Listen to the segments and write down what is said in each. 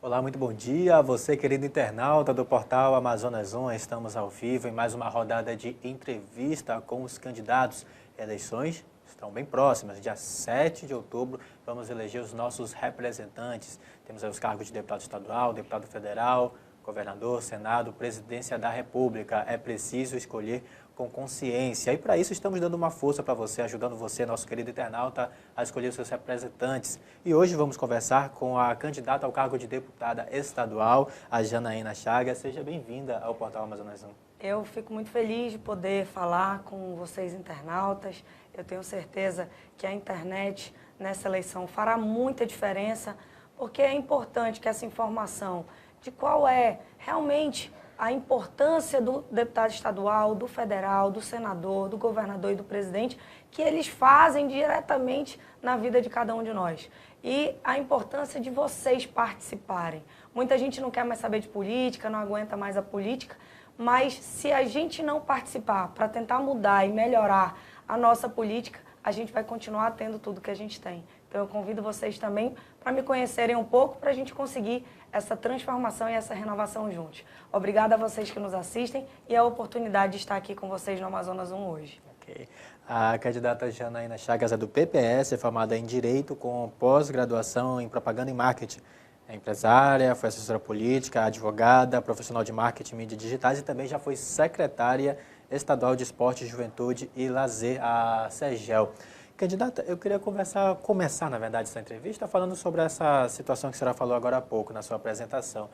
Olá, muito bom dia a você, querido internauta do portal Amazonas 1. Estamos ao vivo em mais uma rodada de entrevista com os candidatos. Eleições estão bem próximas. Dia 7 de outubro vamos eleger os nossos representantes. Temos aí os cargos de deputado estadual, deputado federal, governador, senado, presidência da república. É preciso escolher com consciência. E para isso estamos dando uma força para você, ajudando você, nosso querido internauta, a escolher os seus representantes. E hoje vamos conversar com a candidata ao cargo de deputada estadual, a Janaína Chagas. Seja bem-vinda ao portal Amazonas 1. Eu fico muito feliz de poder falar com vocês internautas. Eu tenho certeza que a internet nessa eleição fará muita diferença, porque é importante que essa informação de qual é realmente a importância do deputado estadual, do federal, do senador, do governador e do presidente, que eles fazem diretamente na vida de cada um de nós. E a importância de vocês participarem. Muita gente não quer mais saber de política, não aguenta mais a política, mas se a gente não participar para tentar mudar e melhorar a nossa política, a gente vai continuar tendo tudo que a gente tem. Então eu convido vocês também para me conhecerem um pouco, para a gente conseguir essa transformação e essa renovação juntos. Obrigada a vocês que nos assistem e a oportunidade de estar aqui com vocês no Amazonas 1 hoje. Okay. A candidata Janaína Chagas é do PPS, é formada em Direito com pós-graduação em Propaganda e Marketing. É empresária, foi assessora política, advogada, profissional de marketing e mídias digitais e também já foi secretária estadual de Esporte, Juventude e Lazer, a SEGEL. Candidata, eu queria começar, na verdade, essa entrevista falando sobre essa situação que a senhora falou agora há pouco, na sua apresentação.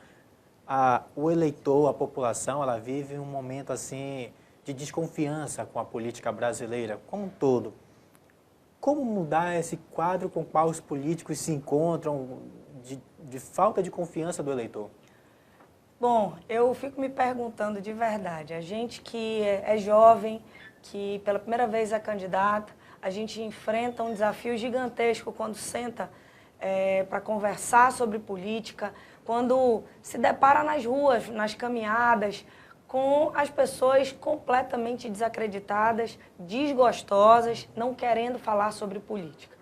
O eleitor, a população, ela vive um momento assim de desconfiança com a política brasileira como um todo. Como mudar esse quadro com o qual os políticos se encontram de falta de confiança do eleitor? Bom, eu fico me perguntando de verdade, a gente que é jovem, que pela primeira vez é candidata, a gente enfrenta um desafio gigantesco quando senta para conversar sobre política, quando se depara nas ruas, nas caminhadas, com as pessoas completamente desacreditadas, desgostosas, não querendo falar sobre política.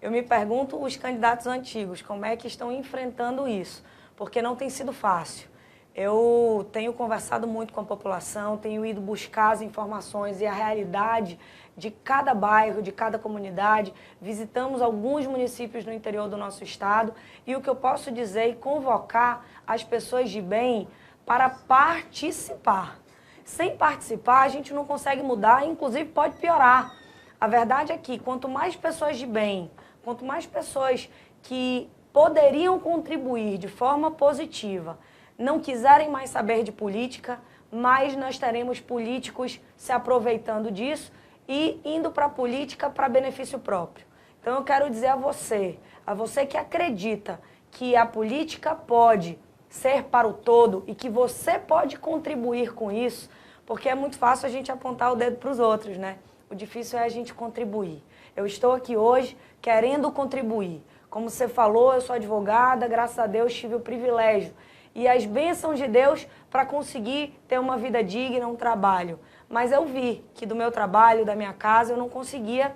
Eu me pergunto, os candidatos antigos, como é que estão enfrentando isso? Porque não tem sido fácil. Eu tenho conversado muito com a população, tenho ido buscar as informações e a realidade de cada bairro, de cada comunidade. Visitamos alguns municípios no interior do nosso estado e o que eu posso dizer e convocar as pessoas de bem para participar. Sem participar, a gente não consegue mudar, inclusive pode piorar. A verdade é que quanto mais pessoas de bem, quanto mais pessoas que poderiam contribuir de forma positiva, não quiserem mais saber de política, mais nós teremos políticos se aproveitando disso e indo para a política para benefício próprio. Então eu quero dizer a você que acredita que a política pode ser para o todo e que você pode contribuir com isso, porque é muito fácil a gente apontar o dedo para os outros, né? O difícil é a gente contribuir. Eu estou aqui hoje querendo contribuir. Como você falou, eu sou advogada, graças a Deus tive o privilégio e as bênçãos de Deus para conseguir ter uma vida digna, um trabalho. Mas eu vi que do meu trabalho, da minha casa, eu não conseguia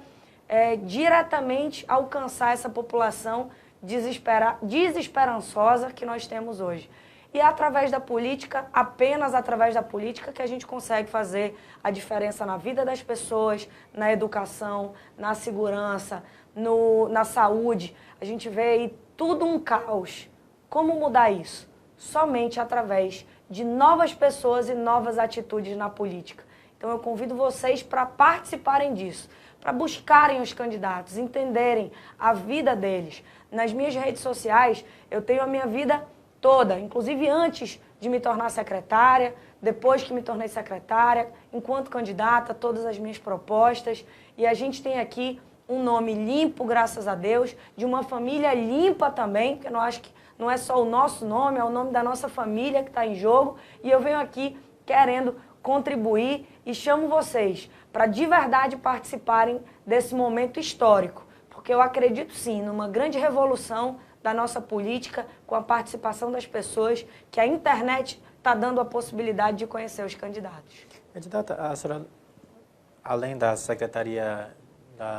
diretamente alcançar essa população desesperançosa que nós temos hoje. E é através da política, apenas através da política, que a gente consegue fazer a diferença na vida das pessoas, na educação, na segurança, na saúde. A gente vê aí tudo um caos. Como mudar isso? Somente através de novas pessoas e novas atitudes na política. Então eu convido vocês para participarem disso, para buscarem os candidatos, entenderem a vida deles. Nas minhas redes sociais eu tenho a minha vida toda, inclusive antes de me tornar secretária, depois que me tornei secretária, enquanto candidata, todas as minhas propostas. E a gente tem aqui um nome limpo, graças a Deus, de uma família limpa também, porque eu acho que não é só o nosso nome, é o nome da nossa família que está em jogo. E eu venho aqui querendo contribuir e chamo vocês para de verdade participarem desse momento histórico, porque eu acredito sim numa grande revolução da nossa política com a participação das pessoas, que a internet está dando a possibilidade de conhecer os candidatos. Candidata, a senhora, além da secretaria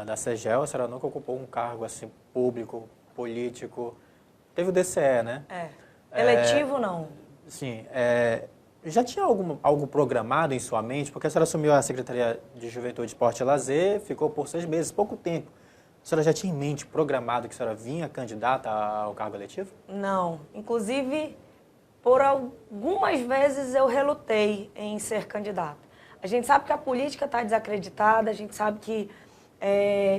da SEGEL, a senhora nunca ocupou um cargo assim público, político. Teve o DCE, né? É. Eletivo, não. Sim, já tinha algo programado em sua mente? Porque a senhora assumiu a Secretaria de Juventude, Esporte e Lazer, ficou por 6 meses, pouco tempo. A senhora já tinha em mente, programado, que a senhora vinha candidata ao cargo eletivo? Não. Inclusive, por algumas vezes eu relutei em ser candidata. A gente sabe que a política está desacreditada, a gente sabe que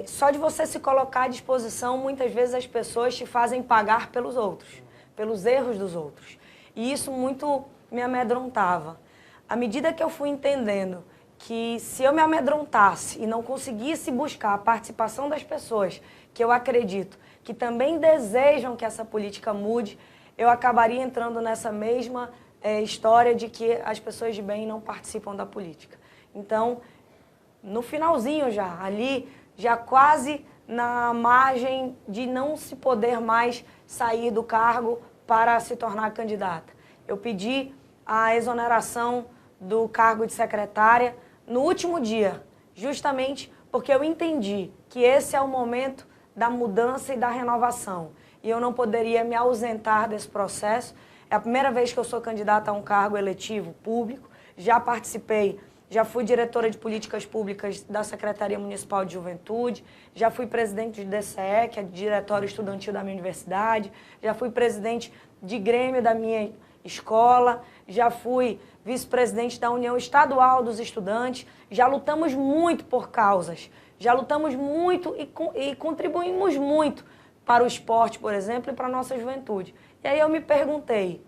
só de você se colocar à disposição, muitas vezes as pessoas te fazem pagar pelos outros, pelos erros dos outros. E isso muito me amedrontava. À medida que eu fui entendendo que se eu me amedrontasse e não conseguisse buscar a participação das pessoas, que eu acredito que também desejam que essa política mude, eu acabaria entrando nessa mesma história de que as pessoas de bem não participam da política. Então, no finalzinho já quase na margem de não se poder mais sair do cargo para se tornar candidata. Eu pedi a exoneração do cargo de secretária no último dia, justamente porque eu entendi que esse é o momento da mudança e da renovação. E eu não poderia me ausentar desse processo. É a primeira vez que eu sou candidata a um cargo eletivo público. Já participei, já fui diretora de políticas públicas da Secretaria Municipal de Juventude, já fui presidente do DCE, que é Diretório Estudantil da minha universidade, já fui presidente de Grêmio da minha escola, já fui vice-presidente da União Estadual dos Estudantes, já lutamos muito por causas, já lutamos muito e contribuímos muito para o esporte, por exemplo, e para a nossa juventude. E aí eu me perguntei,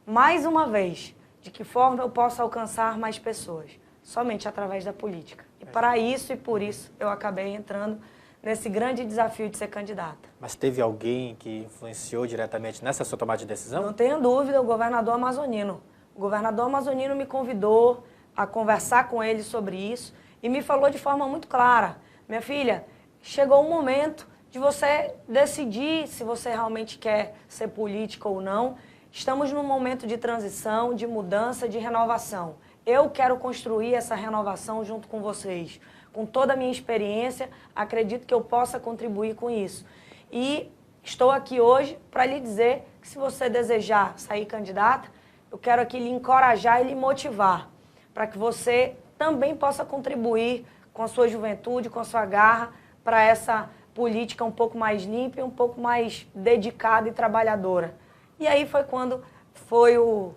mais uma vez, de que forma eu posso alcançar mais pessoas? Somente através da política. E para isso e por isso eu acabei entrando nesse grande desafio de ser candidata. Mas teve alguém que influenciou diretamente nessa sua tomada de decisão? Não tenho dúvida, o governador amazonino. O governador amazonino me convidou a conversar com ele sobre isso e me falou de forma muito clara. Minha filha, chegou o momento de você decidir se você realmente quer ser política ou não. Estamos num momento de transição, de mudança, de renovação. Eu quero construir essa renovação junto com vocês. Com toda a minha experiência, acredito que eu possa contribuir com isso. E estou aqui hoje para lhe dizer que se você desejar sair candidata, eu quero aqui lhe encorajar e lhe motivar para que você também possa contribuir com a sua juventude, com a sua garra, para essa política um pouco mais limpa e um pouco mais dedicada e trabalhadora. E aí foi quando foi o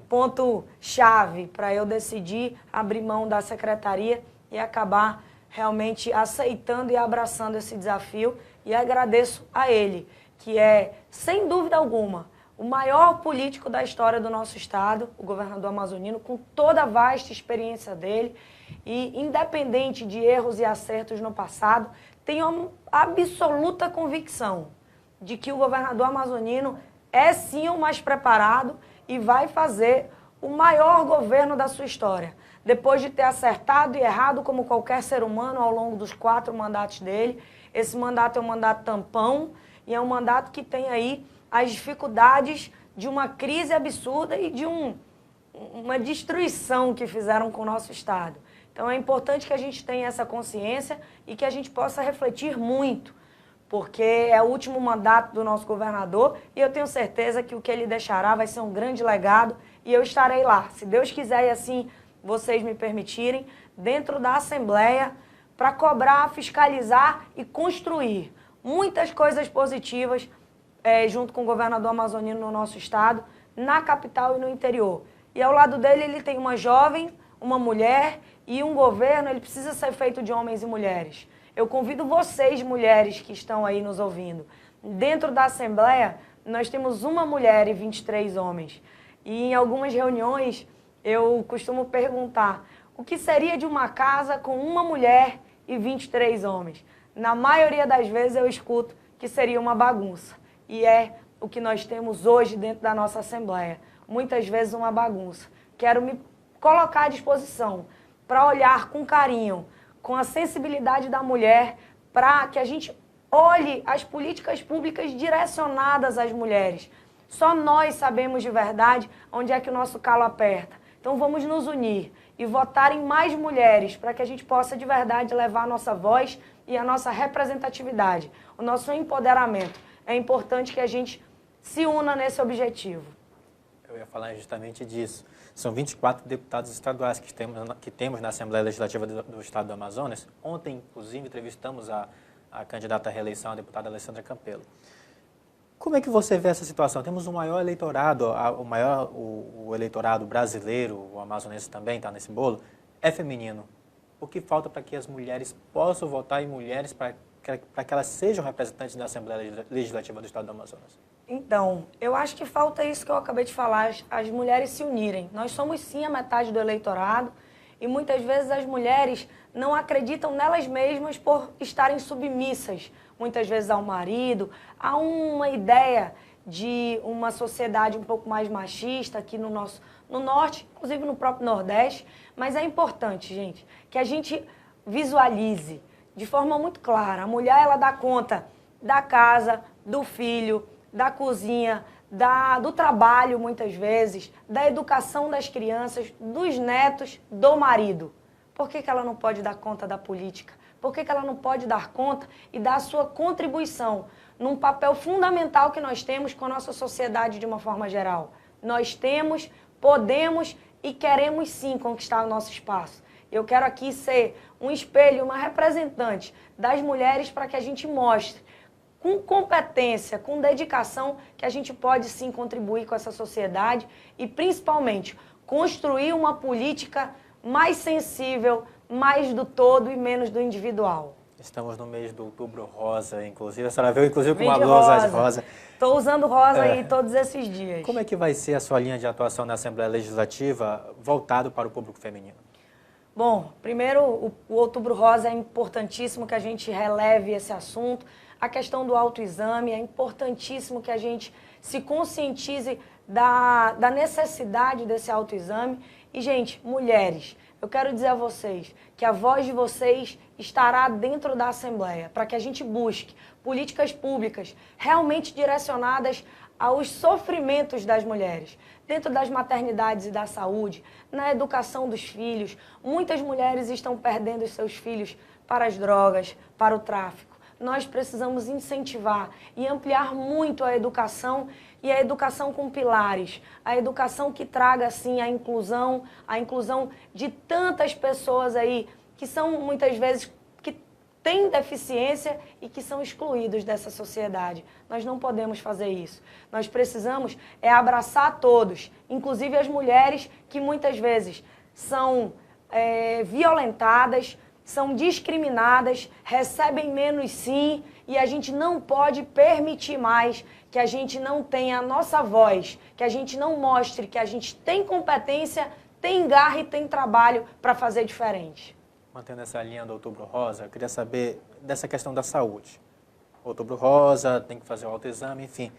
ponto-chave para eu decidir abrir mão da secretaria e acabar realmente aceitando e abraçando esse desafio. E agradeço a ele, que é, sem dúvida alguma, o maior político da história do nosso estado, o governador amazonino, com toda a vasta experiência dele e, independente de erros e acertos no passado, tenho uma absoluta convicção de que o governador amazonino é sim o mais preparado e vai fazer o maior governo da sua história. Depois de ter acertado e errado como qualquer ser humano ao longo dos 4 mandatos dele, esse mandato é um mandato tampão e é um mandato que tem aí as dificuldades de uma crise absurda e de uma destruição que fizeram com o nosso estado. Então é importante que a gente tenha essa consciência e que a gente possa refletir muito, porque é o último mandato do nosso governador e eu tenho certeza que o que ele deixará vai ser um grande legado e eu estarei lá, se Deus quiser e assim vocês me permitirem, dentro da Assembleia, para cobrar, fiscalizar e construir muitas coisas positivas junto com o governador amazonino no nosso estado, na capital e no interior. E ao lado dele ele tem uma jovem, uma mulher e um governo, ele precisa ser feito de homens e mulheres. Eu convido vocês, mulheres que estão aí nos ouvindo. Dentro da Assembleia, nós temos uma mulher e 23 homens. E em algumas reuniões, eu costumo perguntar o que seria de uma casa com uma mulher e 23 homens. Na maioria das vezes eu escuto que seria uma bagunça. E é o que nós temos hoje dentro da nossa Assembleia. Muitas vezes uma bagunça. Quero me colocar à disposição para olhar com carinho, com a sensibilidade da mulher, para que a gente olhe as políticas públicas direcionadas às mulheres. Só nós sabemos de verdade onde é que o nosso calo aperta. Então vamos nos unir e votar em mais mulheres para que a gente possa de verdade levar a nossa voz e a nossa representatividade, o nosso empoderamento. É importante que a gente se una nesse objetivo. Eu ia falar justamente disso. São 24 deputados estaduais que temos na Assembleia Legislativa do Estado do Amazonas. Ontem, inclusive, entrevistamos a candidata à reeleição, a deputada Alessandra Campelo. Como é que você vê essa situação? Temos o maior eleitorado, o eleitorado brasileiro, o amazonense também está nesse bolo, é feminino. O que falta para que as mulheres possam votar em mulheres para que elas sejam representantes da Assembleia Legislativa do Estado do Amazonas? Então, eu acho que falta isso que eu acabei de falar, as mulheres se unirem. Nós somos sim a metade do eleitorado e muitas vezes as mulheres não acreditam nelas mesmas por estarem submissas, muitas vezes ao marido. Há uma ideia de uma sociedade um pouco mais machista aqui no norte, inclusive no próprio Nordeste, mas é importante, gente, que a gente visualize de forma muito clara. A mulher, ela dá conta da casa, do filho, da cozinha, do trabalho, muitas vezes, da educação das crianças, dos netos, do marido. Por que ela não pode dar conta da política? Por que ela não pode dar conta e dar a sua contribuição num papel fundamental que nós temos com a nossa sociedade de uma forma geral? Nós temos, podemos e queremos sim conquistar o nosso espaço. Eu quero aqui ser um espelho, uma representante das mulheres para que a gente mostre com competência, com dedicação, que a gente pode sim contribuir com essa sociedade e principalmente construir uma política mais sensível, mais do todo e menos do individual. Estamos no mês do Outubro Rosa, inclusive. A senhora veio inclusive com uma blusa de rosa. Estou usando rosa aí todos esses dias. Como é que vai ser a sua linha de atuação na Assembleia Legislativa voltado para o público feminino? Bom, primeiro, o Outubro Rosa é importantíssimo que a gente releve esse assunto. A questão do autoexame, é importantíssimo que a gente se conscientize da necessidade desse autoexame. E, gente, mulheres, eu quero dizer a vocês que a voz de vocês estará dentro da Assembleia, para que a gente busque políticas públicas realmente direcionadas aos sofrimentos das mulheres, dentro das maternidades e da saúde, na educação dos filhos. Muitas mulheres estão perdendo os seus filhos para as drogas, para o tráfico. Nós precisamos incentivar e ampliar muito a educação e a educação com pilares, a educação que traga assim a inclusão de tantas pessoas aí que são muitas vezes que têm deficiência e que são excluídos dessa sociedade. Nós não podemos fazer isso. Nós precisamos abraçar todos, inclusive as mulheres que muitas vezes são violentadas, são discriminadas, recebem menos sim, e a gente não pode permitir mais que a gente não tenha a nossa voz, que a gente não mostre que a gente tem competência, tem garra e tem trabalho para fazer diferente. Mantendo essa linha do Outubro Rosa, eu queria saber dessa questão da saúde. Outubro Rosa, tem que fazer o autoexame, enfim.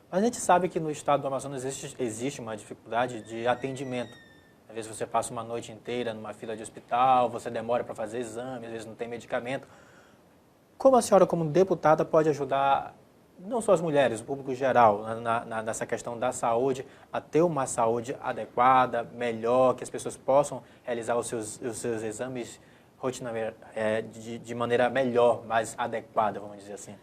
Mas a gente sabe que no estado do Amazonas existe uma dificuldade de atendimento. Às vezes você passa uma noite inteira numa fila de hospital, você demora para fazer exame, às vezes não tem medicamento. Como a senhora, como deputada, pode ajudar, não só as mulheres, o público geral, nessa questão da saúde, a ter uma saúde adequada, melhor, que as pessoas possam realizar os seus exames rotineiros de maneira melhor, mais adequada, vamos dizer assim?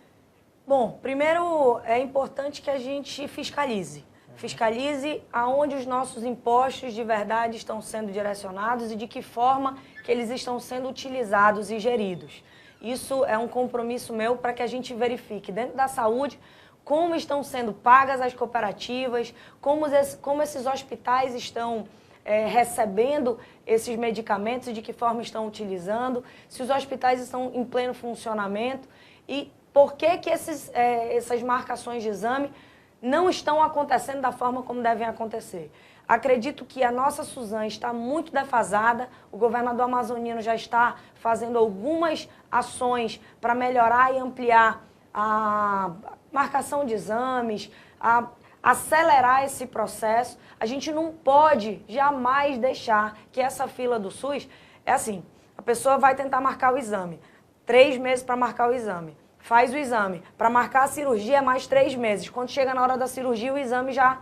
Bom, primeiro é importante que a gente fiscalize. Fiscalize aonde os nossos impostos de verdade estão sendo direcionados e de que forma que eles estão sendo utilizados e geridos. Isso é um compromisso meu para que a gente verifique dentro da saúde como estão sendo pagas as cooperativas, como esses hospitais estão recebendo esses medicamentos e de que forma estão utilizando, se os hospitais estão em pleno funcionamento e por que essas marcações de exame não estão acontecendo da forma como devem acontecer. Acredito que a nossa Suzane está muito defasada, o governador amazonino já está fazendo algumas ações para melhorar e ampliar a marcação de exames, a acelerar esse processo. A gente não pode jamais deixar que essa fila do SUS, é assim, a pessoa vai tentar marcar o exame, 3 meses para marcar o exame. Faz o exame. Para marcar a cirurgia é mais 3 meses. Quando chega na hora da cirurgia, o exame já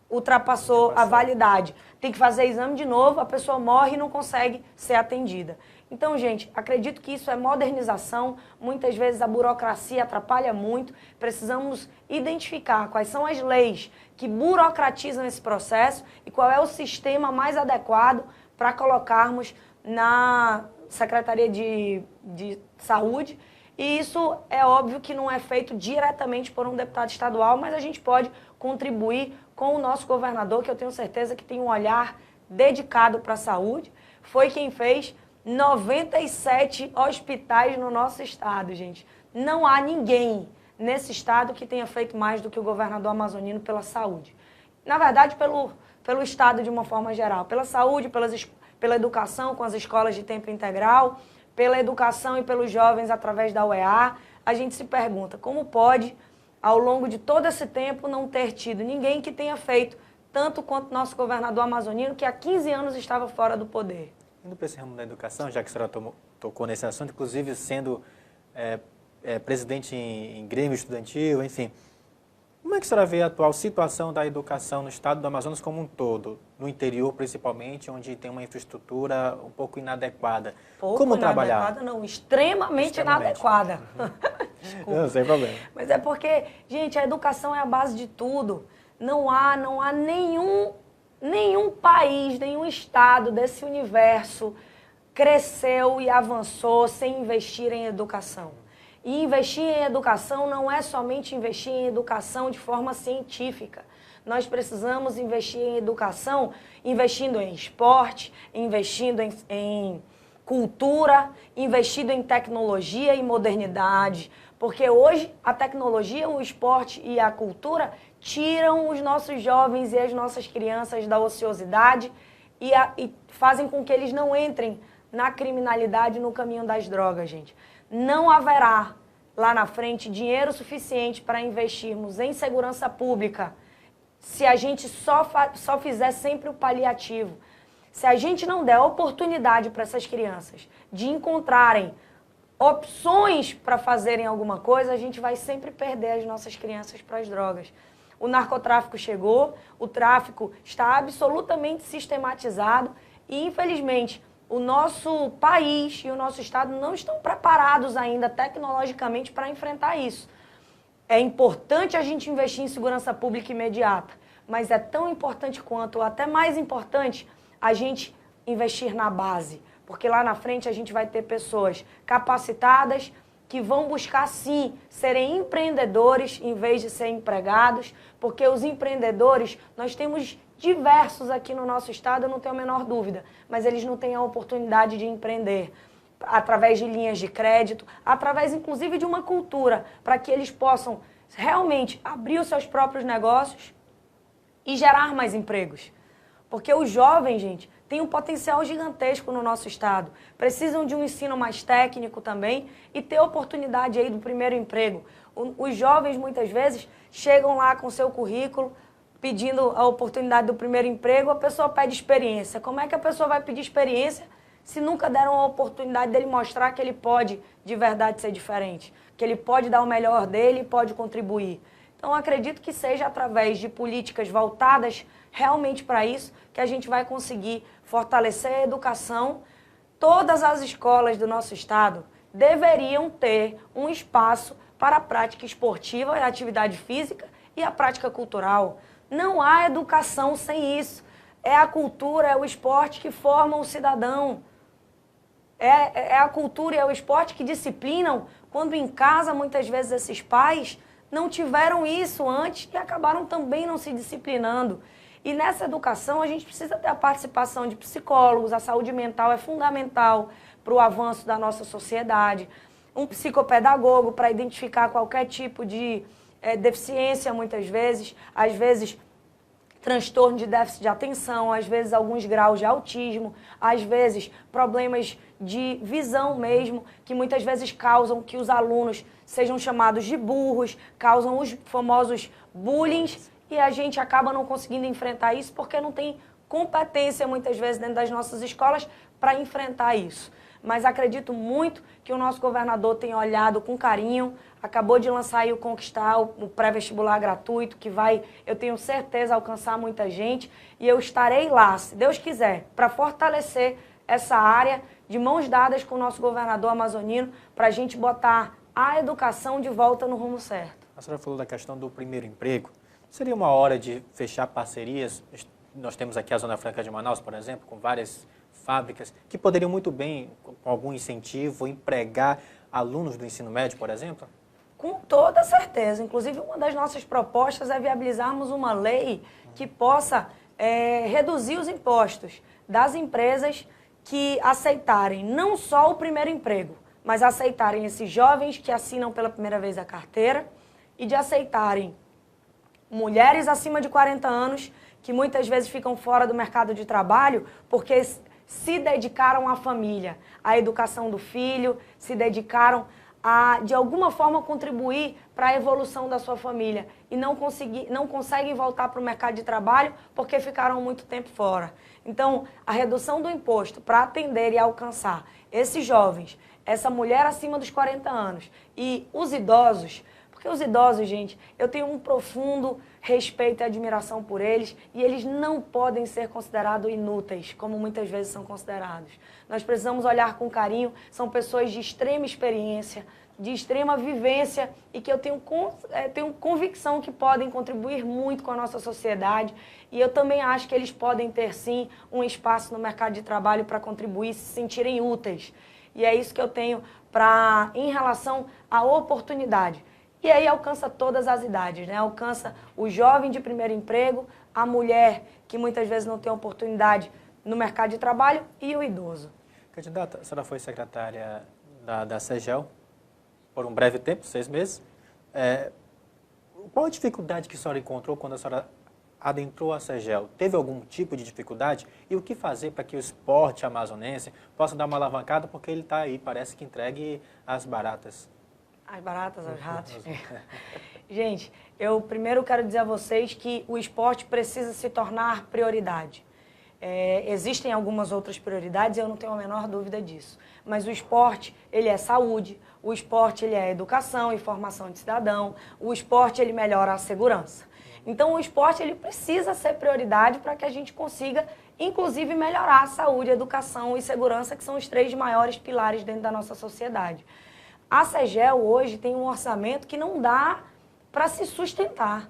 ultrapassou a validade. Tem que fazer exame de novo, a pessoa morre e não consegue ser atendida. Então, gente, acredito que isso é modernização, muitas vezes a burocracia atrapalha muito, precisamos identificar quais são as leis que burocratizam esse processo e qual é o sistema mais adequado para colocarmos na Secretaria de Saúde. E isso é óbvio que não é feito diretamente por um deputado estadual, mas a gente pode contribuir com o nosso governador, que eu tenho certeza que tem um olhar dedicado para a saúde. Foi quem fez 97 hospitais no nosso estado, gente. Não há ninguém nesse estado que tenha feito mais do que o governador amazonino pela saúde. Na verdade, pelo estado de uma forma geral. Pela saúde, pela educação com as escolas de tempo integral, pela educação e pelos jovens através da UEA. A gente se pergunta como pode, ao longo de todo esse tempo, não ter tido ninguém que tenha feito tanto quanto nosso governador amazonino, que há 15 anos estava fora do poder. Indo para esse ramo da educação, já que a senhora tocou nesse assunto, inclusive sendo presidente em Grêmio Estudantil, enfim, como é que a senhora vê a atual situação da educação no estado do Amazonas como um todo, no interior principalmente, onde tem uma infraestrutura um pouco inadequada? Como trabalhar? Inadequada não, extremamente inadequada. Desculpa. Não, sem problema. Mas é porque, gente, a educação é a base de tudo. Não há nenhum país, nenhum estado desse universo cresceu e avançou sem investir em educação. E investir em educação não é somente investir em educação de forma científica. Nós precisamos investir em educação, investindo em esporte, investindo em cultura, investindo em tecnologia e modernidade. Porque hoje a tecnologia, o esporte e a cultura tiram os nossos jovens e as nossas crianças da ociosidade e fazem com que eles não entrem na criminalidade, no caminho das drogas, gente. Não haverá lá na frente dinheiro suficiente para investirmos em segurança pública se a gente só fizer sempre o paliativo. Se a gente não der oportunidade para essas crianças de encontrarem opções para fazerem alguma coisa, a gente vai sempre perder as nossas crianças para as drogas. O narcotráfico chegou, o tráfico está absolutamente sistematizado e, infelizmente, o nosso país e o nosso estado não estão preparados ainda tecnologicamente para enfrentar isso. É importante a gente investir em segurança pública imediata, mas é tão importante quanto, ou até mais importante, a gente investir na base. Porque lá na frente a gente vai ter pessoas capacitadas que vão buscar, sim, serem empreendedores em vez de ser empregados, porque os empreendedores, nós temos diversos aqui no nosso estado, eu não tenho a menor dúvida, mas eles não têm a oportunidade de empreender através de linhas de crédito, através inclusive de uma cultura, para que eles possam realmente abrir os seus próprios negócios e gerar mais empregos. Porque os jovens, gente, têm um potencial gigantesco no nosso estado, precisam de um ensino mais técnico também e ter oportunidade aí do primeiro emprego. Os jovens, muitas vezes, chegam lá com seu currículo, pedindo a oportunidade do primeiro emprego, a pessoa pede experiência. Como é que a pessoa vai pedir experiência se nunca deram a oportunidade dele mostrar que ele pode de verdade ser diferente, que ele pode dar o melhor dele e pode contribuir? Então, acredito que seja através de políticas voltadas realmente para isso que a gente vai conseguir fortalecer a educação. Todas as escolas do nosso estado deveriam ter um espaço para a prática esportiva e a atividade física e a prática cultural. Não há educação sem isso. É a cultura, é o esporte que formam o cidadão. É a cultura e é o esporte que disciplinam, quando em casa, muitas vezes, esses pais não tiveram isso antes e acabaram também não se disciplinando. E nessa educação a gente precisa ter a participação de psicólogos, a saúde mental é fundamental para o avanço da nossa sociedade. Um psicopedagogo para identificar qualquer tipo de deficiência, muitas vezes, às vezes transtorno de déficit de atenção, às vezes alguns graus de autismo, às vezes problemas de visão mesmo, que muitas vezes causam que os alunos sejam chamados de burros, causam os famosos bullying, e a gente acaba não conseguindo enfrentar isso porque não tem competência, muitas vezes, dentro das nossas escolas para enfrentar isso. Mas acredito muito que o nosso governador tem olhado com carinho acabou de lançar aí o Conquistar, o pré-vestibular gratuito, que vai, eu tenho certeza, alcançar muita gente. E eu estarei lá, se Deus quiser, para fortalecer essa área de mãos dadas com o nosso governador amazonino, para a gente botar a educação de volta no rumo certo. A senhora falou da questão do primeiro emprego. Seria uma hora de fechar parcerias? Nós temos aqui a Zona Franca de Manaus, por exemplo, com várias fábricas que poderiam muito bem, com algum incentivo, empregar alunos do ensino médio, por exemplo? Com toda certeza. Inclusive, uma das nossas propostas é viabilizarmos uma lei que possa reduzir os impostos das empresas que aceitarem não só o primeiro emprego, mas aceitarem esses jovens que assinam pela primeira vez a carteira e de aceitarem mulheres acima de 40 anos que muitas vezes ficam fora do mercado de trabalho porque se dedicaram à família, à educação do filho, se dedicaram a, de alguma forma, contribuir para a evolução da sua família e não conseguem voltar para o mercado de trabalho porque ficaram muito tempo fora. Então, a redução do imposto para atender e alcançar esses jovens, essa mulher acima dos 40 anos e os idosos, porque os idosos, gente, eu tenho um profundo respeito e admiração por eles e eles não podem ser considerados inúteis, como muitas vezes são considerados. Nós precisamos olhar com carinho, são pessoas de extrema experiência, de extrema vivência e que eu tenho convicção que podem contribuir muito com a nossa sociedade e eu também acho que eles podem ter, sim, um espaço no mercado de trabalho para contribuir e se sentirem úteis. E é isso que eu tenho em relação à oportunidade. E aí alcança todas as idades, né? Alcança o jovem de primeiro emprego, a mulher que muitas vezes não tem oportunidade no mercado de trabalho e o idoso. Candidata, a senhora foi secretária da CEGEL por um breve tempo, 6 meses. Qual a dificuldade que a senhora encontrou quando a senhora adentrou a CEGEL? Teve algum tipo de dificuldade? E o que fazer para que o esporte amazonense possa dar uma alavancada, porque ele está aí, parece que entregue às baratas. As baratas, os ratos. Gente, eu primeiro quero dizer a vocês que o esporte precisa se tornar prioridade. Existem algumas outras prioridades e eu não tenho a menor dúvida disso. Mas o esporte, ele é saúde, o esporte, ele é educação e formação de cidadão, o esporte, ele melhora a segurança. Então, o esporte, ele precisa ser prioridade para que a gente consiga, inclusive, melhorar a saúde, a educação e segurança, que são os 3 maiores pilares dentro da nossa sociedade. A CEGEL hoje tem um orçamento que não dá para se sustentar.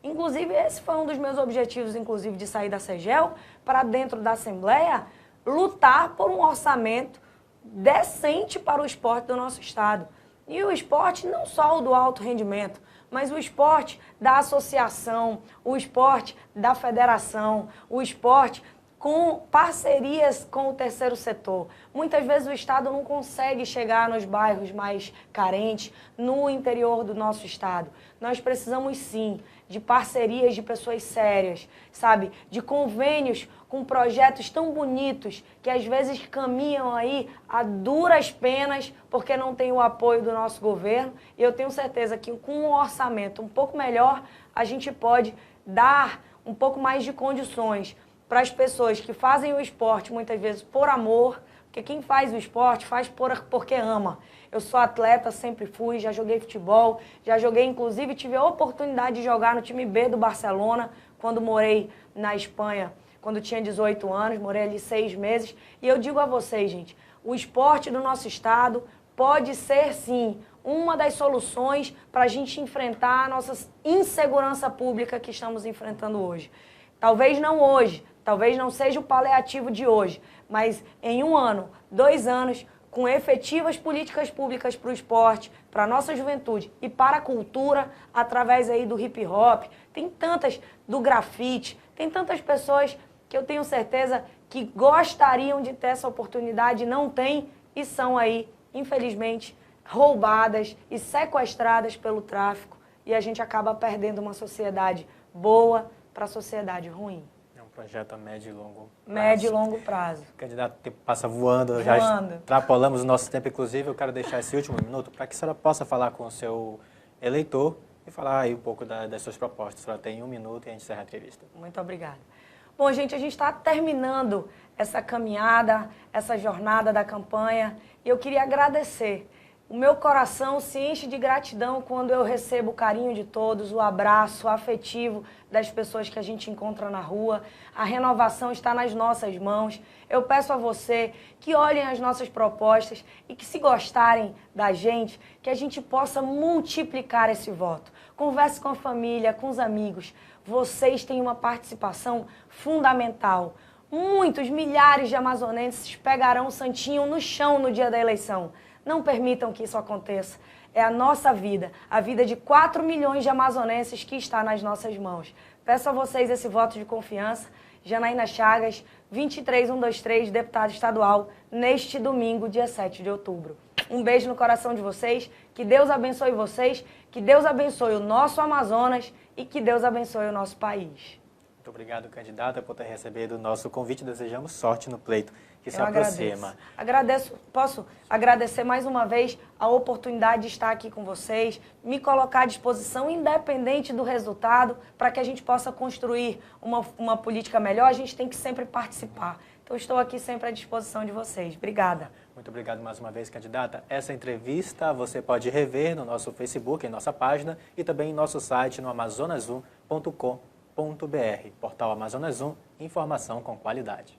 Inclusive, esse foi um dos meus objetivos, inclusive, de sair da CEGEL para dentro da Assembleia, lutar por um orçamento decente para o esporte do nosso estado. E o esporte não só o do alto rendimento, mas o esporte da associação, o esporte da federação, o esporte com parcerias com o terceiro setor. Muitas vezes o Estado não consegue chegar nos bairros mais carentes, no interior do nosso Estado. Nós precisamos, sim, de parcerias de pessoas sérias, sabe? De convênios com projetos tão bonitos que às vezes caminham aí a duras penas porque não tem o apoio do nosso governo. E eu tenho certeza que com um orçamento um pouco melhor, a gente pode dar um pouco mais de condições para as pessoas que fazem o esporte, muitas vezes por amor, porque quem faz o esporte faz porque ama. Eu sou atleta, sempre fui, já joguei futebol, já joguei, inclusive, tive a oportunidade de jogar no time B do Barcelona, quando morei na Espanha, quando tinha 18 anos, morei ali 6 meses. E eu digo a vocês, gente, o esporte do nosso estado pode ser, sim, uma das soluções para a gente enfrentar a nossa insegurança pública que estamos enfrentando hoje. Talvez não hoje, talvez não seja o paliativo de hoje, mas em 1 ano, 2 anos, com efetivas políticas públicas para o esporte, para a nossa juventude e para a cultura, através aí do hip hop, tem tantas, do grafite, tem tantas pessoas que eu tenho certeza que gostariam de ter essa oportunidade, não têm e são aí, infelizmente, roubadas e sequestradas pelo tráfico e a gente acaba perdendo uma sociedade boa para a sociedade ruim. É um projeto a médio e longo prazo. Médio e longo prazo. Candidato, o tempo passa voando, já extrapolamos o nosso tempo, inclusive. Eu quero deixar esse último minuto para que a senhora possa falar com o seu eleitor e falar aí um pouco das suas propostas. A senhora tem 1 minuto e a gente encerra a entrevista. Muito obrigada. Bom, gente, a gente está terminando essa caminhada, essa jornada da campanha e eu queria agradecer O meu coração se enche de gratidão quando eu recebo o carinho de todos, o abraço afetivo das pessoas que a gente encontra na rua. A renovação está nas nossas mãos. Eu peço a você que olhem as nossas propostas e que, se gostarem da gente, que a gente possa multiplicar esse voto. Converse com a família, com os amigos. Vocês têm uma participação fundamental. Muitos, milhares de amazonenses pegarão o santinho no chão no dia da eleição. Não permitam que isso aconteça. É a nossa vida, a vida de 4 milhões de amazonenses que está nas nossas mãos. Peço a vocês esse voto de confiança. Janaína Chagas, 23123, deputada estadual, neste domingo, dia 7 de outubro. Um beijo no coração de vocês, que Deus abençoe vocês, que Deus abençoe o nosso Amazonas e que Deus abençoe o nosso país. Muito obrigado, candidata, por ter recebido o nosso convite. Desejamos sorte no pleito que se aproxima. Agradeço. Posso agradecer mais uma vez a oportunidade de estar aqui com vocês, me colocar à disposição, independente do resultado, para que a gente possa construir uma política melhor. A gente tem que sempre participar. Então, estou aqui sempre à disposição de vocês. Obrigada. Muito obrigado mais uma vez, candidata. Essa entrevista você pode rever no nosso Facebook, em nossa página, e também em nosso site no amazonasum.com.br. Portal Amazonas 1, informação com qualidade.